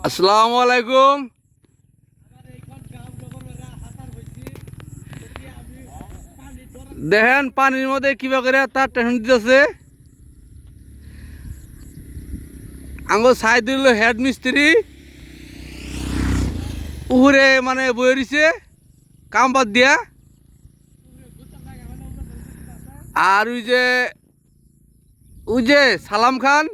আসসালামু আলাইকুম। দেখেন পানির মধ্যে কিভাবে করে তার টেনশন দিতেছে। আঙ্গো সাইড দিল হেড মিস্ত্রি উপরে মানে বয়ে রয়েছে কাম বাদ দিয়া। আর ওই যে সালাম খান,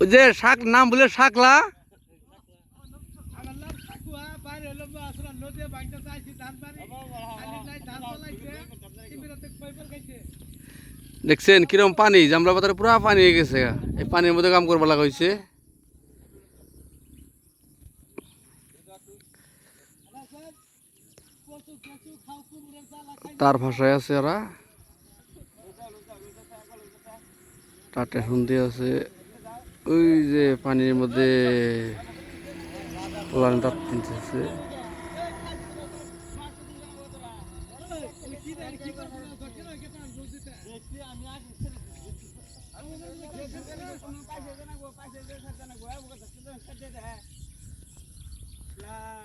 ওই যে শাক নাম বলে শাকলা, দেখছেন কিরকম পানি, জামলা বাজারে পুরা পানি হয়ে গেছে। এই পানির মধ্যে কাম করবা লাগা হয়েছে। তার ভাষায় আছে ওরা, তাতে শুনতে আছে। ওই যে পানির মধ্যে তার তিনছে।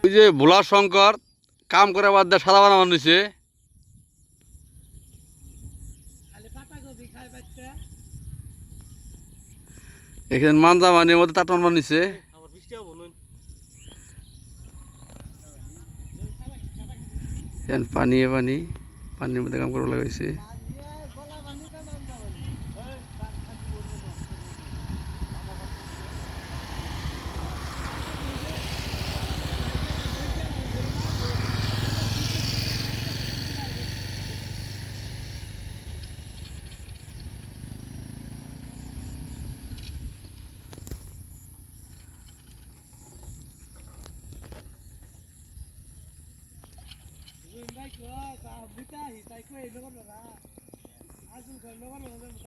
ওই যে ভোলা শঙ্কর কাম করে বাদ দিয়ে সাদা বানানো নিছে। এখানে মানজা মানির মধ্যে তাঁত বানানো নিছে। পানি পানির মধ্যে কাম করা লাগাইছে।